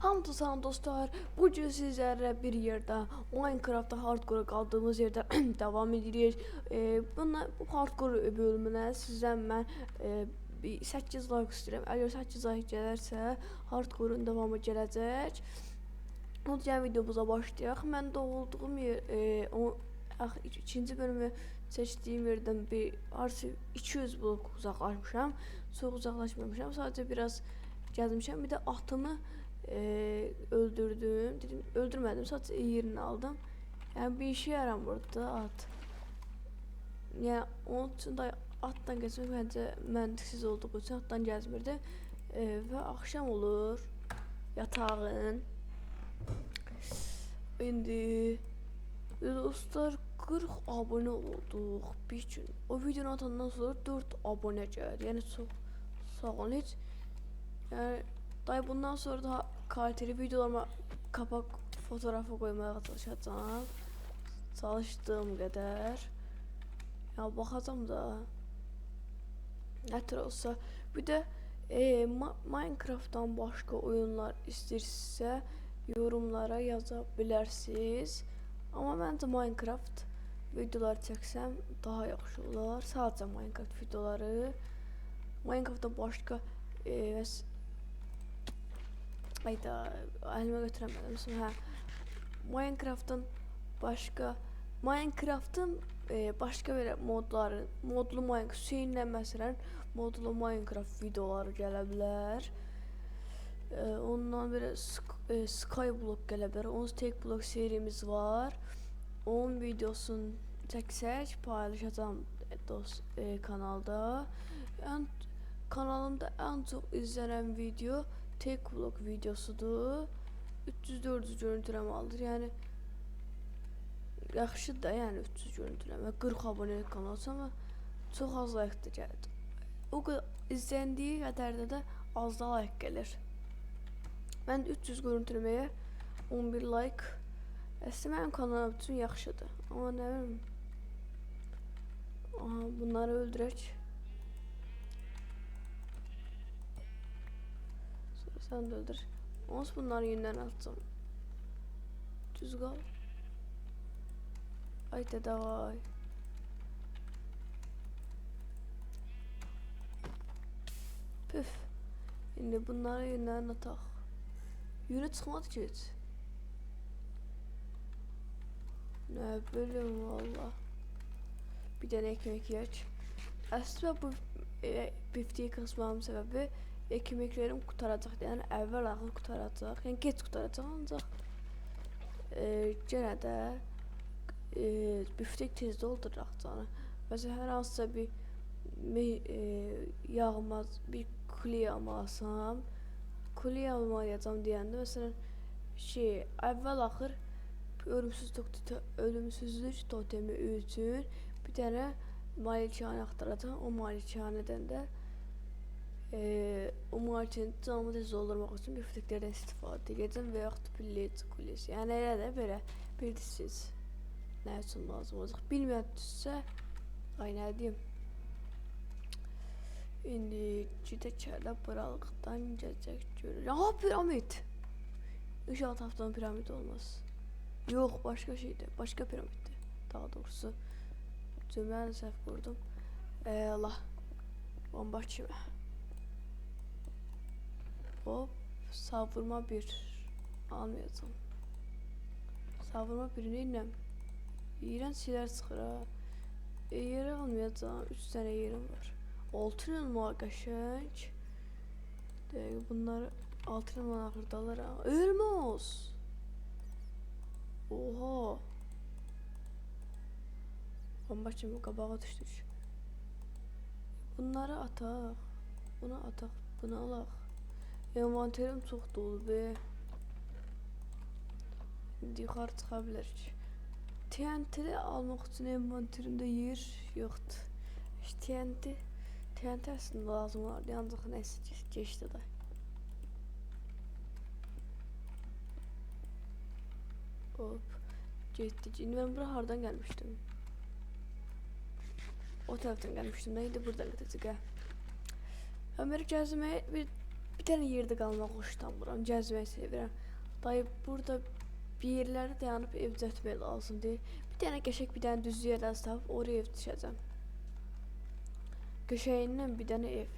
Hamdı salam dostlar. Bugün sizlərlə bir yerdə Minecraft'ta hardcore qaldığımız yerdə davam edirik. Bu hardcore bölümünə sizdən mən 8 like istəyirəm. Əgər 8 like gələrsə hardcore'un davamı gələcək. O yüzden videomuza başlayaq. Mən doğulduğum yer, ikinci bölümü seçtiğim yerden bir artı 200 blok uzaklaşmışam. Çok uzaklaşmamışam. Sadece biraz gezmişəm. Bir de atımı öldürdüm. Dedim, öldürmedim. Sadece yerini aldım. Yani bir işe yaramırdı at. Yani onun için de attan geçmek bence məntiqsiz olduğu için attan gezmirdi. Ve akşam olur. Yatağın. İndi dostlar 40 abone olduk bir gün. O videonu atandan sonra 4 abone geldi. Yani çok sağ olun hiç. Yani dayı bundan sonra daha kaliteli videolarıma kapak fotoğrafı koymaya çalışacağım. Çalıştığım kadar. Ya bakacağım da. Ne tür olsa. Bir de Minecraft'tan başka oyunlar isterse yorumlara yazabilirsiniz. Ama bence Minecraft videolar çəksəm daha yaxşı olar. Sadəcə Minecraft videoları. Minecraft'da başqa ayda əlimə götürəmədim. Hə. Minecraft'ın başqa belə modlu Minecraft Hüseynlə məsələn modlu Minecraft videoları gələ bilər. Ondan belə Skyblock gələ bilər. Onun tek blok serimiz var. Onun videosunu çəksək paylaşacağım kanalda. Kanalımda en çok izlenen video tek blok videosudur. 300-400 görüntüleme alır. Yani yaxşı da yani 300 görüntüleme. 40 abonelik kanalsa ama çok az like gəldi. O kadar izlendiği kadar da az da like gelir. Ben 300 görüntüləməyə 11 like. Əslində mənim kanalım üçün yaxşıdır. Amma nə bilim. Aha, bunları öldürək. Sonra sən də öldür. Onsuz bunları yenidən atacağım. Düz qal. Haydi davay. Püf. Şimdi bunları yenidən ataq. Yürü çıxmadı ki heç. Ne bileyim valla. Bir tane ekmek yiyək. Aslında bu bifteyi kısmamın sebebi ekmeklerim kurtaracaq. Yani evvel axır kurtaracaq. Yani geç kurtaracaq ancaq gene də biftek tez dolduracaq canı. Mesela hər hansısa bir yağmaz bir kuli yağmasam kuli yağmayacağım deyəndə məsələn evvel axır ölümsüzlük totemi üçün bir tane malikanə axtaracağım. O malikanədən də o malikanənin canımı tez doldurmaq üçün bifteklərdən istifadə edəcəm və yaxud pillet kulesi. Yəni elə də belə bilirsiniz nə üçün lazım olacaq. Bilmədinizsə ay nə deyim. İndi gedək hələ buralıqdan gələcək görürük. Aha piramid. İnşallah haftanın piramid olmaz. Yok başka şeydi. Başka piramitti. Daha doğrusu. Cümlen səhv kurdum. Allah. Bomba kimi. Hop. Savurma bir. Almayacağım. Savurma birini inəm. İğrenç şeyler çıxır ha. Yeri almayacağım. 3 tane yerim var. Altın elma qəşəng. Bunları altın elma axırdalar ha. Elmas. Oha. Bomba şimdi kabağa düştük. Bunları ataq. Bunu ataq. Bunu alaq. Envanterim çok dolu be. Yukarı çıxabilirik. TNT'li almaq üçün envanterimdə yer yoxdur. TNT aslında lazım var. Ancaq neyse geçti də. Hop. Geçtik. Şimdi ben buraya hardan gelmiştim. O taraftan gelmiştim. Neydi buradan gidecek ha. Ömer'i gezmeye bir Bir tane yerde qalmaq xoşlanmıram, gəzmək sevirəm. Dayı burada bir yerlərdə dayanıb ev düzəltmək lazımdır. Bir dənə qəşəng bir dənə düz yer tapıb oraya ev tikəcəm. Qəşəyindən bir dənə ev.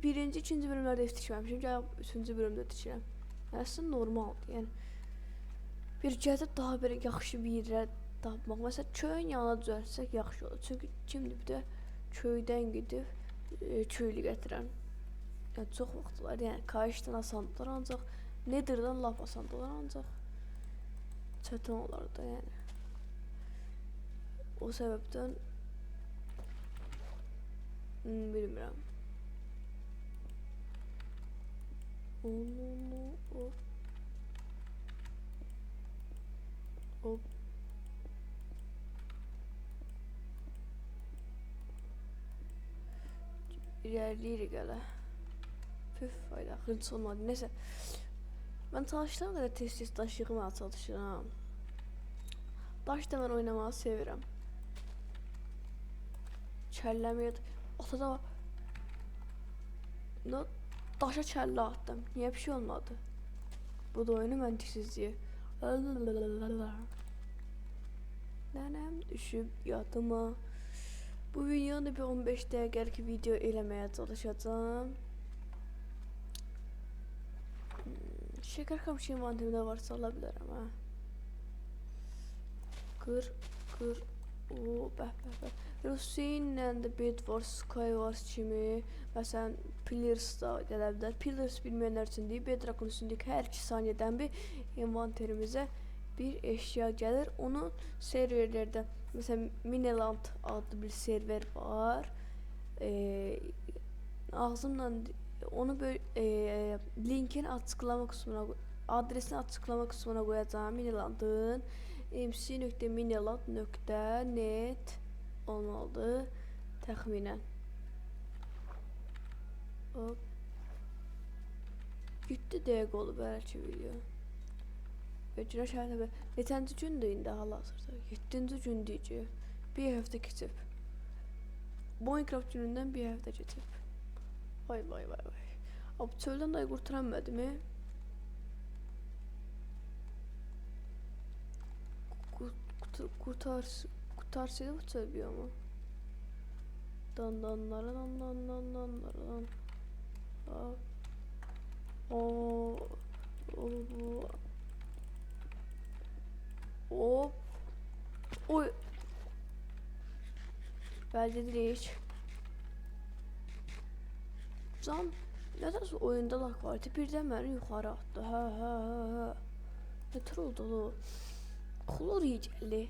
Birinci, ikinci bölümlərdə ev tikməmişim, gəlib üçüncü bölümdə tikirəm. Əslində normaldır. Yəni bir gəzib daha belə yaxşı bir yerlər tapmaq. Məsələn, köyün yanına düzəltsək yaxşı olur. Çünki kimdir bir də köydən gedib köylü gətirən. Yəni çox vaxt var. Yəni kayışdan asandılar ancaq Nether'dan laf asandılar ancaq çətin olar da yəni. O səbəbdən bilmirəm. Hop. Hop. İlerleyirik hele. Püf fayda. Hınç olmadı. Neyse. Ben çalıştığım kadar tez daş yığmaya çalışıram. Daşla ben oynamağı sevirəm. Kəlləmi atada var. Daşa kəllə attım. Niye bir şey olmadı? Bu da oyunu məntiqsizliyi. Nənəm düşüb yadıma. Bu videoda bir 15 dəqiqəlik video eləməyə çalışacağım. Şeker kamışı envanterimdə varsa ala bilərəm ha. Qır. O bəh. Rusinlə də Bedwars, Skywars kimi, məsələn, Pillars da gələ bilər. Pillars bilməyənlər üçün deyib, Bedrock'un üstündəki hər 2 saniyədən bir envanterimizə bir eşya gəlir. Onu serverlərdə, məsələn, Mineland adlı bir server var. Ağzımla onu böyle linkin açıklama kısmına, adresini açıklama kısmına koyacağım. Mineland'ın mc.mineland.net olmalıdır təxminən. Hop. 7 dəqiqə olub bəlkə video. Günə şəhərdə neçənci gündür indi hal-hazırda? 7-ci gündür ki, bir həftə keçib. Minecraft günündən bir həftə keçib. Vay. Abi çöldən dayı qurtaranmadı mı? Kurtarsaydı bu çöl biyomu. Dan. Hop. Oy. Bence değil. Can nedense oyunda lag vardı. Birdən məni yuxarı atdı. Hə. Ne tür oldu o? Xulur iyi gəldi.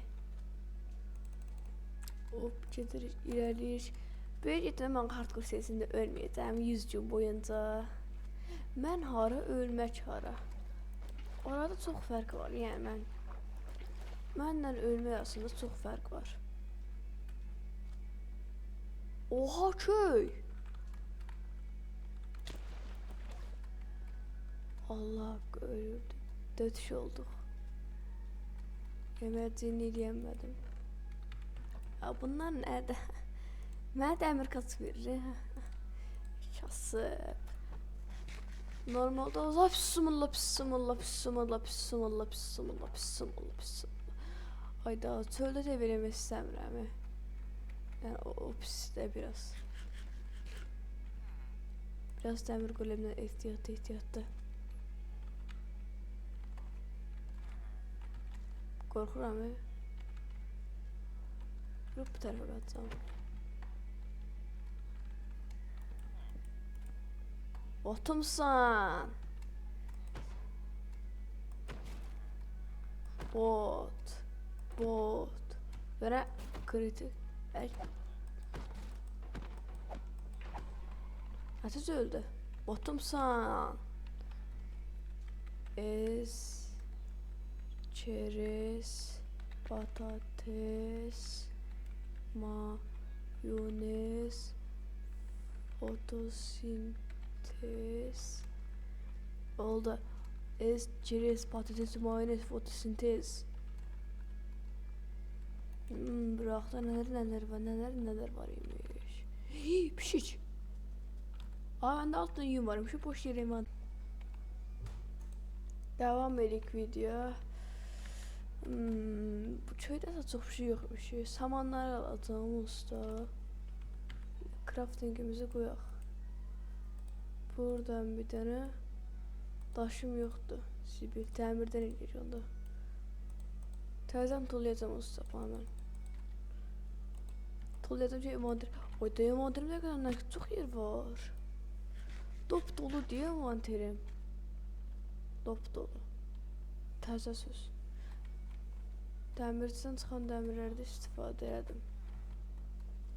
Hop gedirik, ilerleyirik. Böyləliklə mən hardcore serisində ölməyəcəm 100 gün boyunca. Mən hara, ölmək hara. Orada çox fərq var. Yəni mənlə ölmək arasında çox fərq var. Oha köy. Allah öldü. Dötüş olduk. Yemerciğini yemedim. Ya bunlar nerede? Mənə dəmir kaç verir. Kasıb. Normalde o pissumullah. Hayda çöldə də verəmək istəmirəm. Yəni o pisdə biraz. Biraz dəmir golemdən ehtiyatlı. Korkuram ya. Yok bu tarafa kaçacağım. Otumsan. Bot. Böyle kritik. Ateş öldü. Otumsan. Çerez, patates, mayonez, fotosintez. Oldu. Çerez, patates, mayonez, fotosintez. Bırakta neler var imiş. Pişiç. Aa, bende altında yün varmış. Şu boş yere hemen. Devam edelim video. Bu köydə də çox şey yoxmuş. Samanları alacağım usta. Craftingimizi koyaq. Buradan bir tane daşım yoxdur. Sibil təmirdən eləyir onda. Təzəm tullayacağım usta hemen. Tullayacağım şey envanter. Oy da envanterimdə qədər çox yer var. Dop dolu diye envanterim. Dop dolu. Təzə söz. Dəmirçidən çıxan dəmirlərdə istifadə edim.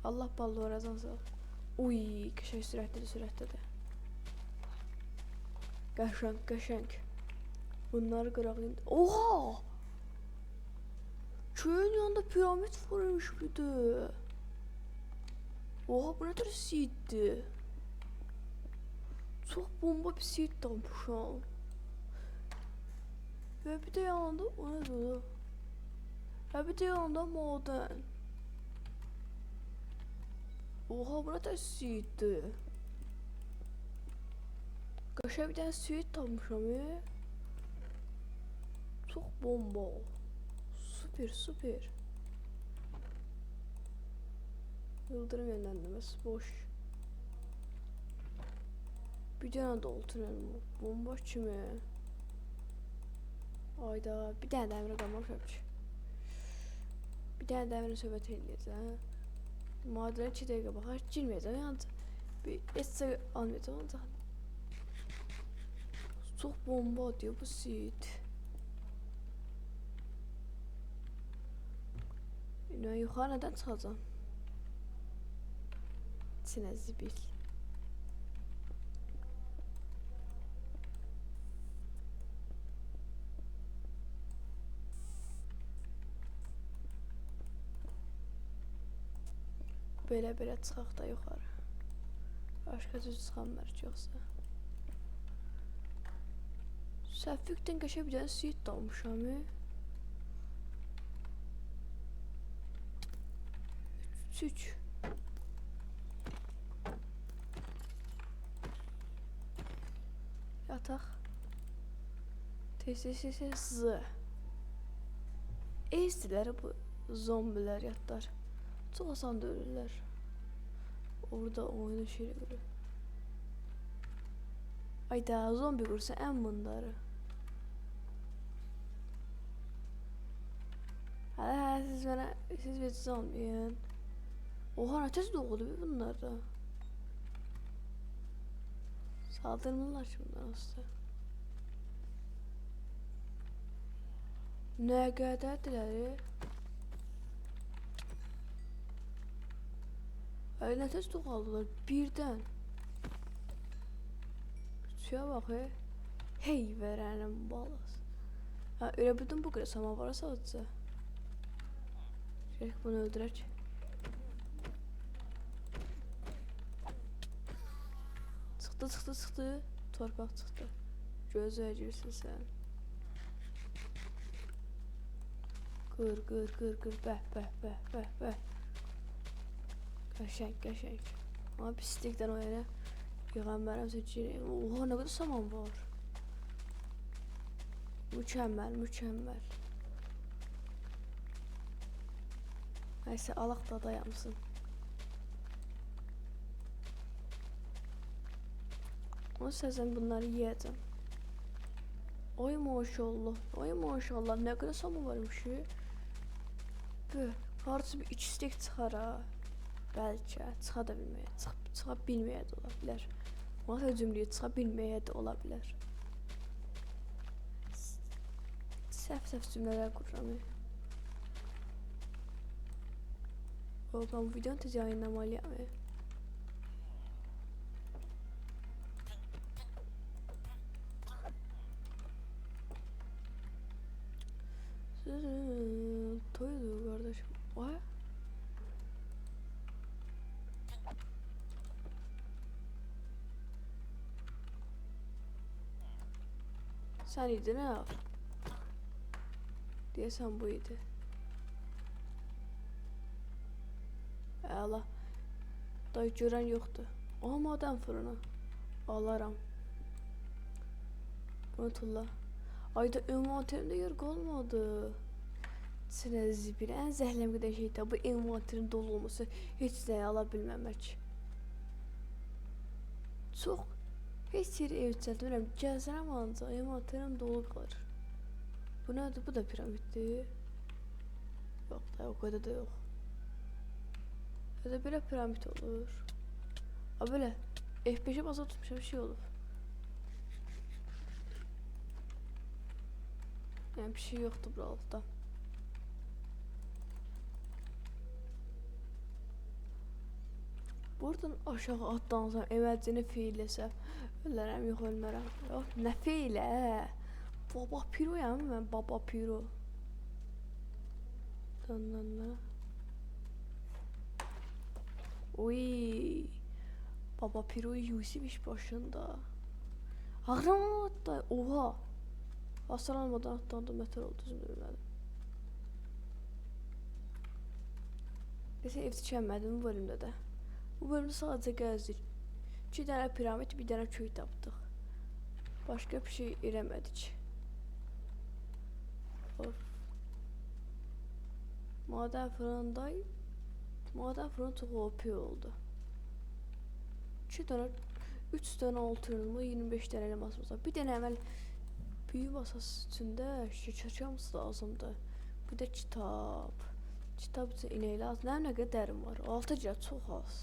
Allah ballı orazan sağ. Uy, qəşəng sürətlidir. Qəşəng. Bunları qıraq indi. Oha! Köyün yanında piramit varmış bir de. Oha, bu ne tür seeddi? Çok bomba bir seed tapmışam. Ve bir de yanında o ne dedi? Ve bir de yanında maden. Oha, bu ne tür seeddi? Kaşa bir tane seed tapmışam ya. Çok bomba. Süper. Yıldırım yönlendirmesi boş. Bir tane dolduralım. Bomba kimi? Ayda bir tane dəmir qalmamışam ki. Bir tane dəmir söhbət eləyəcəm. Madenə 2 dəqiqə baxar, girməyəcəm. Yəni bir heç almayacağım ancaq. Çox bomba diyor bu seed. Ne yukarı neden çıxacağam? İçinə zibil. Belə çıxaq da yuxarı. Başqa düz çıxanlar yoxsa. Səflikdən qəşə bir dənə seed dalmışam. 3. Yataq. Z. Ezdiler bu zombiler yatlar. Çok asan ölürler. Orada oyunu şöyle görüyor. Ayda zombi kursa en bunları. Hala siz bir zombiyin. Oha, ateş doğdu bunlar da. Saldırmalar şundan aslında. Ne kadardılar? Öyle ateş doğaldılar birden. Şuraya bak he. Hey verenim balas. Ha, öyle bildim bu kadar samavara salça. Şöyle bunu öldürək. Çıxdı. Torpaq çıxdı. Göz verəcəksən sən. Qır. Bəh. Qəşəng. Ama pislikdən o yerə yığan mənəm seçirəm. Oha, nə qədər saman var. Mükəmməl. Nəysə, alaq da dayansın. Onun səsən bunları yiyəcəm. Ay maşallah, nə qədər saman varmış. Harcı bir 2 stek çıxar ha. Bəlkə çıxa da bilməyə, çıxa bilməyə də ola bilər. Masa cümləyə çıxa bilməyə də ola bilər. Səhv cümlələr qururam. Oğlum, videonun tez yayınlamalıyam. Toydu kardeşim. Vay. Sen idin ha. Diyesen bu idi. Allah. Dayı gören yoktu. Aha, maden fırını. Alaram. Bunu tulla. Ayda envanterimde yer kalmadı. Sinə zibil. En zəhləm qədər şey də bu envanterin dolu olması heç nəyi ala bilməmək. Çox heç yeri ev düzəltmirəm. Gəzirəm ancaq envanterim dolu qalır. Bu nədir? Bu da piramiddir. Yox da, o qədər də yox. Ya da belə piramid olur. Ha belə F5'e basılı tutmuşam bir şey olur. Yani bir şey yoktu buralarda. Buradan aşağı atlansam, əvvəlcəni feyləsəm, ölərəm, yox ölmərəm. Yox, nə feylə? Baba piroyam mən, baba piro. Dandanla. Oy. Baba piro Yusuf iş başında. Ağrım hatta, oha. Hasar almadan atlandım, metal oldu, düzünü bilmədim. Neyse ev tükənmədim bu bölümdə də. Bu bölümdə sadəcə gəzdik. 2 dənə piramid, bir dənə köy tapdıq. Başqa bir şey eləmədik. Of. Maden fırın çox OP oldu. 2 dənə, 3 dənə altınımı, 25 dənə elmasımız var. Bir dənə əməl büyü masası üstündə şekerçamız lazımdır. Bir də kitab. Kitab üçün inəkli az. Nə qədərim var? 6 giga çox az.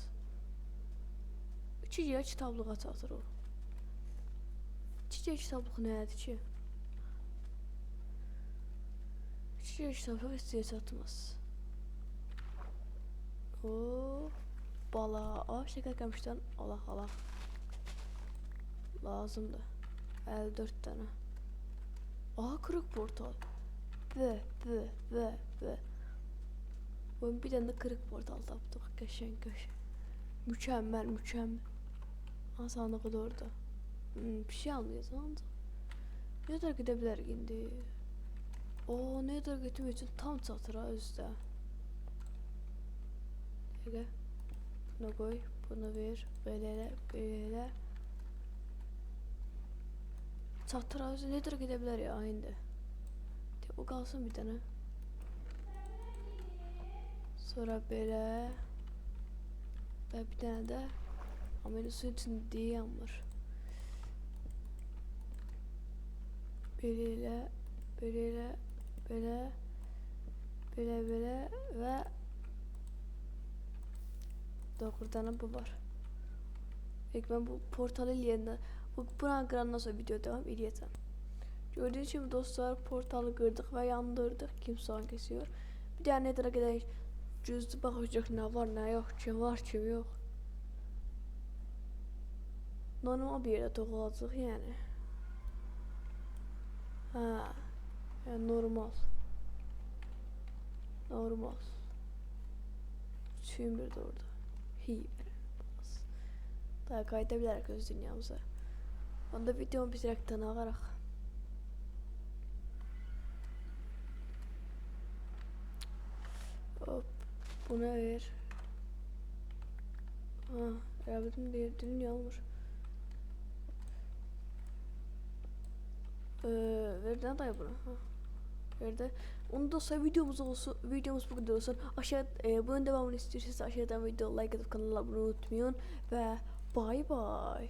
2 giga kitablığa çatır o. 2 giga kitablıq nədir ki? 2 giga kitablıq heç yerə çatmaz. O bala. Şəkər qəmişdən alaq. Lazımdır. 54 dənə. Aha kırık portal. Ve. Bir tane de kırık portal tapdık. Qəşəng. Mükemmel. Aha sandığı da orada. Bir şey almayacağız ancaq. Ne kadar gedə bilərik indi? Ne kadar getmək üçün tam çatır ha özdə. Dəqiqə. Bunu qoy. Bunu ver. Belə. Çatır ha özdə. Ne kadar gedə bilər ya indi. O qalsın bir dənə. Sonra belə. Və bir dənə də. Amma indi suyun içində deyəmir. Belə və doğrudan bu var. İlk ben bu portalı eləyəndə buranı qırandan sonra video devam edəcəm. Gördüğünüz gibi dostlar portalı kırdık ve yandırdık. Kimse an kesiyor. Bir daha ne kadar kadar cüzdü bakacak ne var ne yok, kim var kim yok. Normal bir yere toxunacaq yani. Ha, yani normal. Tümür de orada. Daha qayıda bilərək öz dünyamıza. Onda videomu bitirəkdən ağaraq. Hop, buna ver. Rabbitin bir dünya olmuş. Verden dayı buna. Verdi. Onu da videomuz bu kadar olsun. Bunun devamını istiyorsanız aşağıdan video like atıp kanala abone olmayı unutmayın ve bye bye.